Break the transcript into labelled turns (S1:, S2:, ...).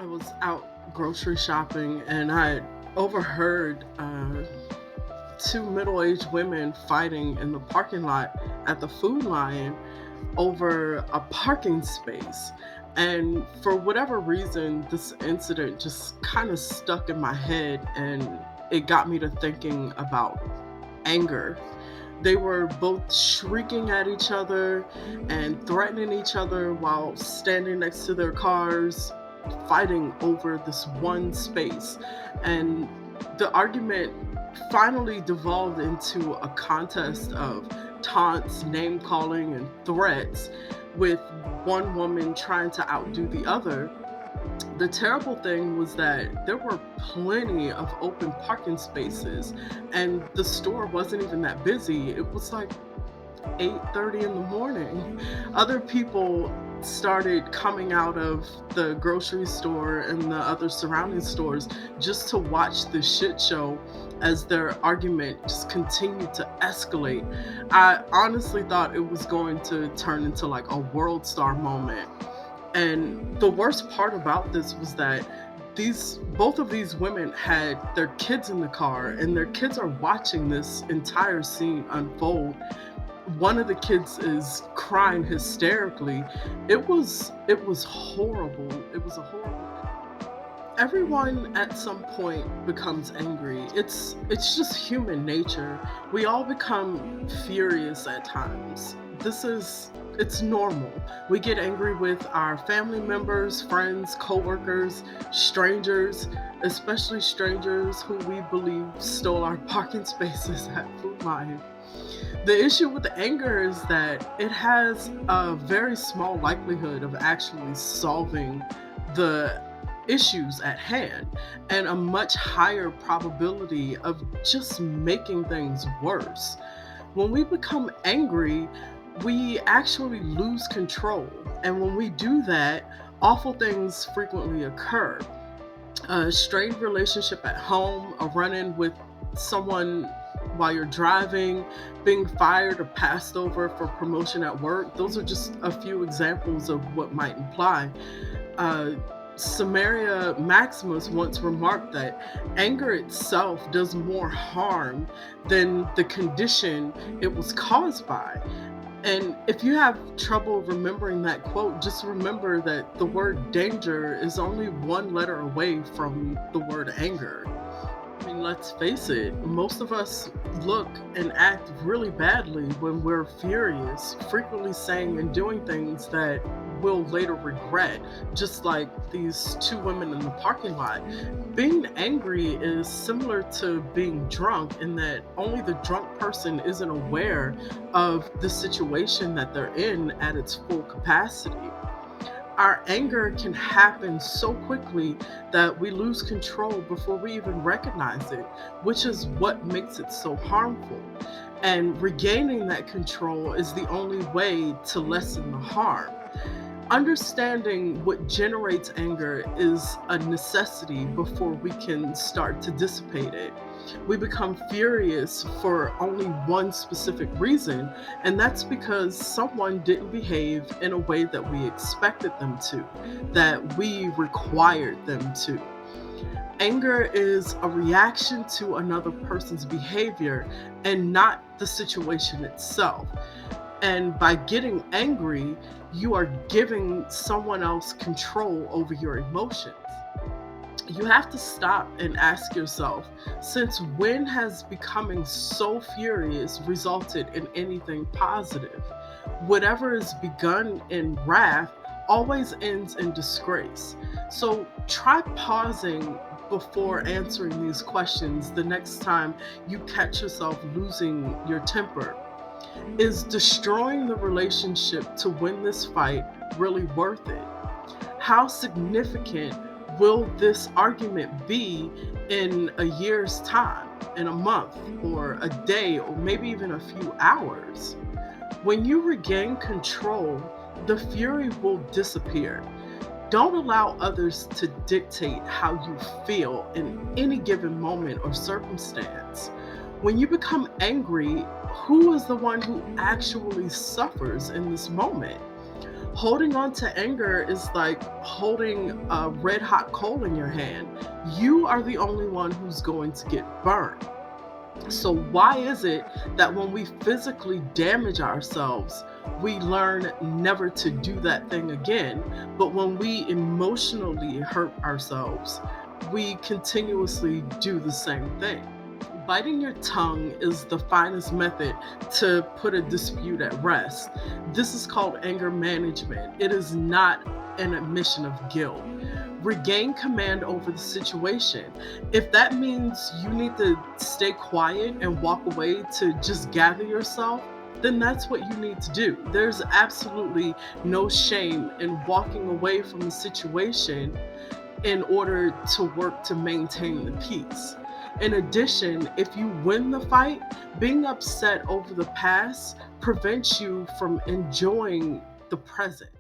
S1: was out grocery shopping and I overheard two middle aged women fighting in the parking lot at the Food Lion over a parking space. And for whatever reason, this incident just kind of stuck in my head and it got me to thinking about anger. They were both shrieking at each other and threatening each other while standing next to their cars, fighting over this one space. And the argument finally devolved into a contest of taunts, name calling, and threats, with one woman trying to outdo the other. The terrible thing was that there were plenty of open parking spaces and the store wasn't even that busy. It was like 8:30 in the morning. Other people started coming out of the grocery store and the other surrounding stores just to watch this shit show as their argument just continued to escalate. I honestly thought it was going to turn into like a world star moment. And the worst part about this was that these both of these women had their kids in the car and their kids are watching this entire scene unfold. One of the kids is crying hysterically. It was horrible. It was a horrible thing. Everyone at some point becomes angry. It's just human nature. We all become furious at times. It's normal. We get angry with our family members, friends, coworkers, strangers, especially strangers who we believe stole our parking spaces at Food Lion. The issue with the anger is that it has a very small likelihood of actually solving the issues at hand and a much higher probability of just making things worse. When we become angry, we actually lose control. And when we do that, awful things frequently occur. A strained relationship at home, a run in with someone while you're driving, being fired or passed over for promotion at work. Those are just a few examples of what might imply. Uh, Samaria Maximus once remarked that anger itself does more harm than the condition it was caused by. And if you have trouble remembering that quote, just remember that the word danger is only one letter away from the word anger. I mean, let's face it, most of us look and act really badly when we're furious, frequently saying and doing things that we'll later regret, just like these two women in the parking lot. Being angry is similar to being drunk in that only the drunk person isn't aware of the situation that they're in at its full capacity. Our anger can happen so quickly that we lose control before we even recognize it, which is what makes it so harmful. And regaining that control is the only way to lessen the harm. Understanding what generates anger is a necessity before we can start to dissipate it. We become furious for only one specific reason, and that's because someone didn't behave in a way that we expected them to, that we required them to. Anger is a reaction to another person's behavior and not the situation itself. And by getting angry, you are giving someone else control over your emotions. You have to stop and ask yourself, since when has becoming so furious resulted in anything positive? Whatever is begun in wrath always ends in disgrace. So try pausing before answering these questions the next time you catch yourself losing your temper. Is destroying the relationship to win this fight really worth it? How significant will this argument be in a year's time, in a month, or a day, or maybe even a few hours? When you regain control, the fury will disappear. Don't allow others to dictate how you feel in any given moment or circumstance. When you become angry, who is the one who actually suffers in this moment? Holding on to anger is like holding a red hot coal in your hand. You are the only one who's going to get burned. So, why is it that when we physically damage ourselves, we learn never to do that thing again? But when we emotionally hurt ourselves, we continuously do the same thing. Biting your tongue is the finest method to put a dispute at rest. This is called anger management. It is not an admission of guilt. Regain command over the situation. If that means you need to stay quiet and walk away to just gather yourself, then that's what you need to do. There's absolutely no shame in walking away from the situation in order to work to maintain the peace. In addition, if you win the fight, being upset over the past prevents you from enjoying the present.